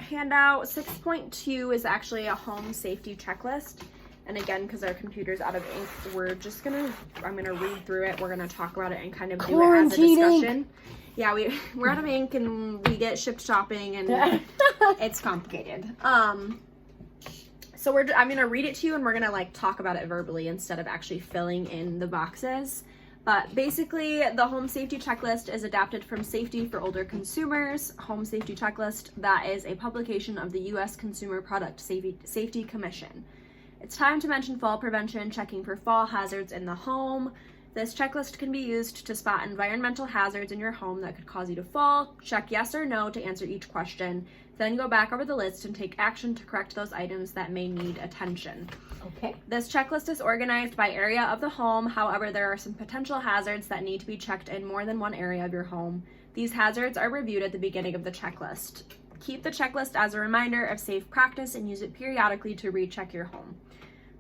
handout 6.2 is actually a home safety checklist. And again, because our computer's out of ink, I'm gonna read through it. We're gonna talk about it and kind of do it as a discussion. Yeah, we're out of ink and we get shipped shopping and it's complicated. So I'm gonna read it to you and we're gonna like talk about it verbally instead of actually filling in the boxes. But basically, the home safety checklist is adapted from Safety for Older Consumers Home Safety Checklist. That is a publication of the U.S. Consumer Product Safety Commission. It's time to mention fall prevention, checking for fall hazards in the home. This checklist can be used to spot environmental hazards in your home that could cause you to fall. Check yes or no to answer each question. Then go back over the list and take action to correct those items that may need attention. Okay. This checklist is organized by area of the home. However, there are some potential hazards that need to be checked in more than one area of your home. These hazards are reviewed at the beginning of the checklist. Keep the checklist as a reminder of safe practice and use it periodically to recheck your home.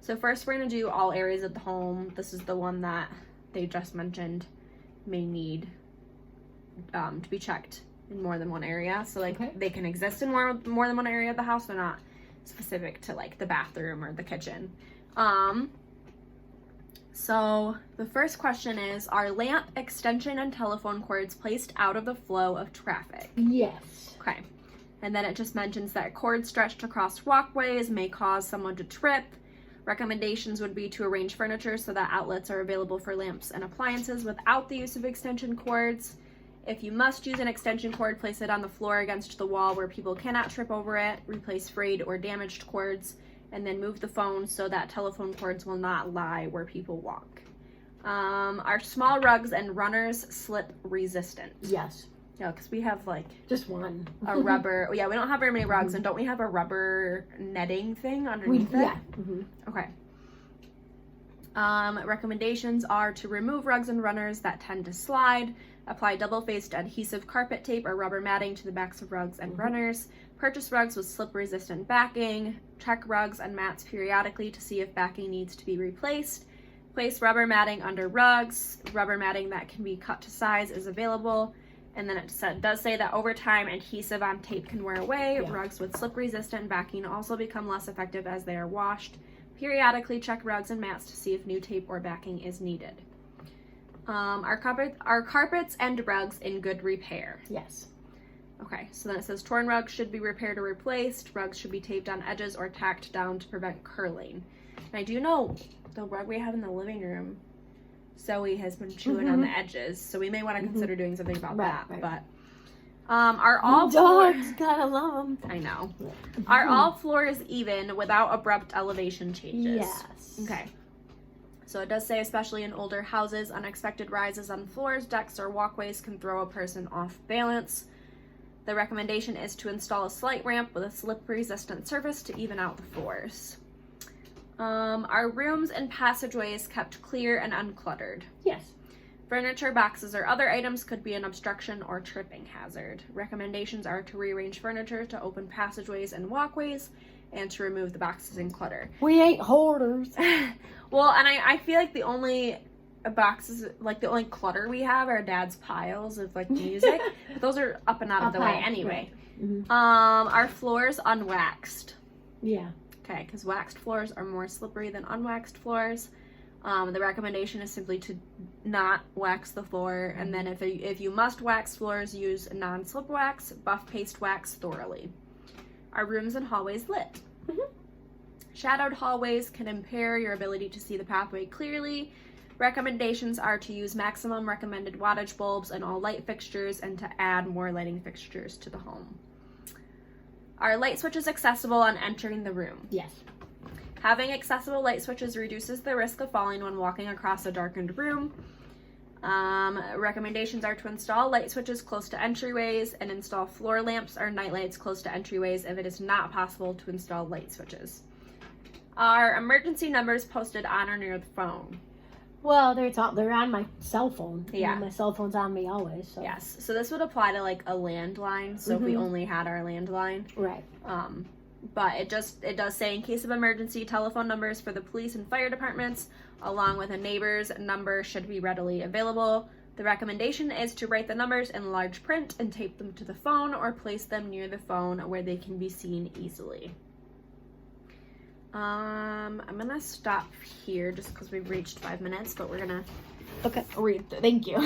So first we're going to do all areas of the home. This is the one that they just mentioned may need to be checked in more than one area. So like they can exist in more than one area of the house. They're not specific to like the bathroom or the kitchen. So the first question is, are lamp, extension, and telephone cords placed out of the flow of traffic? Yes. Okay. And then it just mentions that cords stretched across walkways may cause someone to trip. Recommendations would be to arrange furniture so that outlets are available for lamps and appliances without the use of extension cords. If you must use an extension cord, place it on the floor against the wall where people cannot trip over it. Replace frayed or damaged cords, and then move the phone so that telephone cords will not lie where people walk. Are small rugs and runners slip resistant? Yes. Yeah, because we have like just one. A rubber. Yeah, we don't have very many rugs, and don't we have a rubber netting thing underneath it? Yeah. Okay. Recommendations are to remove rugs and runners that tend to slide. Apply double-faced adhesive carpet tape or rubber matting to the backs of rugs and runners. Purchase rugs with slip-resistant backing. Check rugs and mats periodically to see if backing needs to be replaced. Place rubber matting under rugs. Rubber matting that can be cut to size is available. And then it does say that over time, adhesive on tape can wear away. Yeah. Rugs with slip-resistant backing also become less effective as they are washed. Periodically check rugs and mats to see if new tape or backing is needed. Are carpets and rugs in good repair? Yes. Okay, so then it says torn rugs should be repaired or replaced. Rugs should be taped on edges or tacked down to prevent curling. And I do know the rug we have in the living room, Zoe has been chewing on the edges, so we may want to consider doing something about that. Right. But are all dogs gotta love them? I know. Are all floors even without abrupt elevation changes? Yes. Okay. So it does say, especially in older houses, unexpected rises on floors, decks, or walkways can throw a person off balance. The recommendation is to install a slight ramp with a slip-resistant surface to even out the floors. Are rooms and passageways kept clear and uncluttered? Yes. Furniture, boxes, or other items could be an obstruction or tripping hazard. Recommendations are to rearrange furniture to open passageways and walkways and to remove the boxes and clutter. We ain't hoarders. Well, and I feel like the only boxes, like the only clutter we have are Dad's piles of like music. But those are up and out of the way anyway. Right. Are floors unwaxed? Yeah. Okay, because waxed floors are more slippery than unwaxed floors. The recommendation is simply to not wax the floor, and then if you must wax floors, use non-slip wax, buff paste wax thoroughly. Are rooms and hallways lit? Shadowed hallways can impair your ability to see the pathway clearly. Recommendations are to use maximum recommended wattage bulbs in all light fixtures and to add more lighting fixtures to the home. Are light switches accessible on entering the room? Yes. Having accessible light switches reduces the risk of falling when walking across a darkened room. Recommendations are to install light switches close to entryways and install floor lamps or night lights close to entryways if it is not possible to install light switches. Are emergency numbers posted on or near the phone? Well, they're on my cell phone. Yeah. My cell phone's on me always. So. Yes. So this would apply to like a landline. So if we only had our landline. Right. But it does say in case of emergency, telephone numbers for the police and fire departments, along with a neighbor's number, should be readily available. The recommendation is to write the numbers in large print and tape them to the phone or place them near the phone where they can be seen easily. I'm gonna stop here just because we've reached 5 minutes, but we're gonna Okay. read. Thank you.